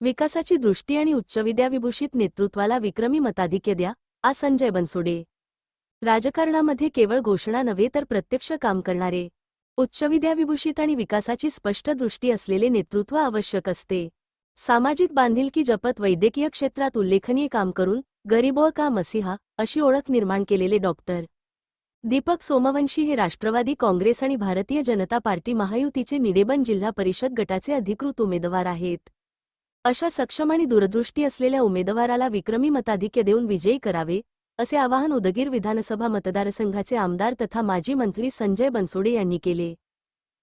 विकासाची दृष्टी आणि उच्च विद्याविभूषित नेतृत्वाला विक्रमी मताधिक्य द्या, आ संजय बनसोडे. राजकारणामध्ये केवळ घोषणा नव्हे तर प्रत्यक्ष काम करणारे, उच्च विद्याविभूषित आणि विकासाची स्पष्ट दृष्टी असलेले नेतृत्व आवश्यक असते. सामाजिक बांधिलकी जपत वैद्यकीय क्षेत्रात उल्लेखनीय काम करून गरीबों का मसीहा अशी ओळख निर्माण केलेले डॉक्टर दीपक सोमवंशी हे राष्ट्रवादी काँग्रेस आणि भारतीय जनता पार्टी महायुतीचे निडेबन जिल्हा परिषद गटाचे अधिकृत उमेदवार आहेत. अशा सक्षम आणि दूरदृष्टी असलेल्या उमेदवाराला विक्रमी मताधिक्य देऊन विजयी करावे, असे आवाहन उदगीर विधानसभा मतदारसंघाचे आमदार तथा माजी मंत्री संजय बनसोडे यांनी केले.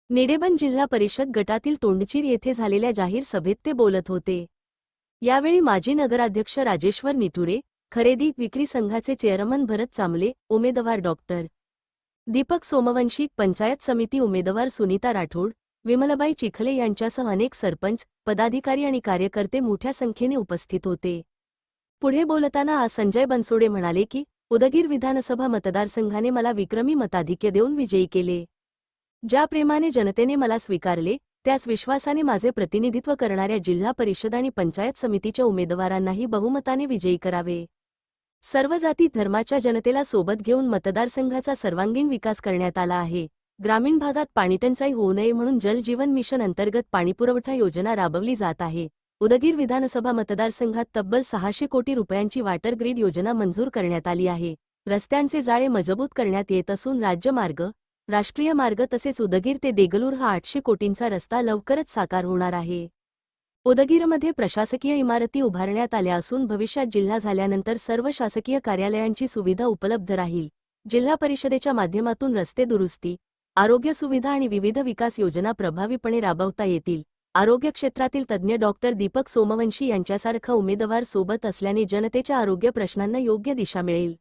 निडेबन जिल्हा परिषद गटातील तोंडचीर येथे झालेल्या जाहीर सभेत ते बोलत होते. यावेळी माजी नगराध्यक्ष राजेश्वर निटुरे, खरेदी विक्री संघाचे चेअरमन भरत चांबले, उमेदवार डॉक्टर दीपक सोमवंशी, पंचायत समिती उमेदवार सुनीता राठोड, विमलबाई चिखले यांच्यासह अनेक सरपंच, पदाधिकारी आणि कार्यकर्ते मोठ्या संख्येने उपस्थित होते. पुढे बोलताना आ संजय बनसोडे म्हणाले की उदगीर विधानसभा मतदारसंघाने मला विक्रमी मताधिक्य देऊन विजयी केले. ज्या प्रेमाने जनतेने मला स्वीकारले, त्याच विश्वासाने माझे प्रतिनिधित्व करणाऱ्या जिल्हा परिषद आणि पंचायत समितीच्या उमेदवारांनाही बहुमताने विजयी करावे. सर्व जाती धर्माच्या जनतेला सोबत घेऊन मतदारसंघाचा सर्वांगीण विकास करण्यात आला आहे. ग्रामीण भागात पाणीटंचाई होऊ नये म्हणून जल जीवन मिशन अंतर्गत पाणीपुरवठा योजना राबवली जात आहे. उदगीर विधानसभा मतदारसंघात तब्बल 600 कोटी रुपयांची वॉटर ग्रीड योजना मंजूर करण्यात आली आहे. रस्त्यांचे जाळे मजबूत करण्यात येत असून राज्यमार्ग, राष्ट्रीय मार्ग तसेच उदगीर ते देगलूर हा 800 कोटींचा रस्ता लवकरच साकार होणार आहे. उदगीरमध्ये प्रशासकीय इमारती उभारण्यात आल्या असून भविष्यात जिल्हा झाल्यानंतर सर्व शासकीय कार्यालयांची सुविधा उपलब्ध राहील. जिल्हा परिषदेच्या माध्यमातून रस्ते दुरुस्ती, आरोग्य सुविधा आणि विविध विकास योजना प्रभावीपणे राबवता येतील. आरोग्य क्षेत्रातील तज्ज्ञ डॉक्टर दीपक सोमवंशी यांच्यासारखा उमेदवार सोबत असल्याने जनतेच्या आरोग्य प्रश्नांना योग्य दिशा मिळेल.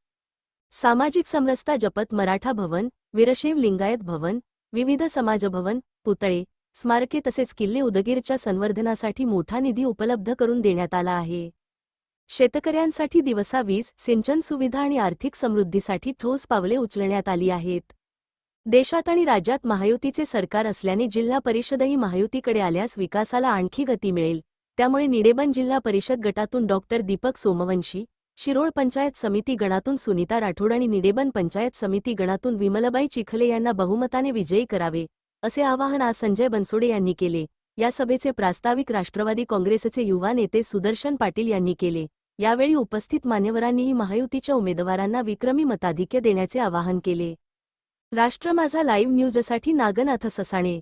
सामाजिक समरसता जपत मराठा भवन, वीरशैव लिंगायत भवन, विविध समाज भवन, पुतळे, स्मारके तसेच किल्ले उदगीरच्या संवर्धनासाठी मोठा निधी उपलब्ध करून देण्यात आला आहे. शेतकऱ्यांसाठी दिवसा वीज, सिंचन सुविधा आणि आर्थिक समृद्धीसाठी ठोस पावले उचलण्यात आली आहेत. देशात आणि राज्यात महायुतीचे सरकार असल्याने जिल्हा परिषदही महायुतीकडे आल्यास विकासाला आणखी गती मिळेल. त्यामुळे निडेबन जिल्हा परिषद गटातून डॉक्टर दीपक सोमवंशी, शिरोळ पंचायत समिती गणातून सुनीता राठोड आणि निडेबन पंचायत समिती गणातून विमलबाई चिखले यांना बहुमताने विजयी करावे, असे आवाहन आज संजय बनसोडे यांनी केले. या सभेचे प्रास्ताविक राष्ट्रवादी काँग्रेसचे युवा नेते सुदर्शन पाटील यांनी केले. यावेळी उपस्थित मान्यवरांनीही महायुतीच्या उमेदवारांना विक्रमी मताधिक्य देण्याचे आवाहन केले. राष्ट्र माझा लाईव्ह न्यूजसाठी नागनाथ ससाणे.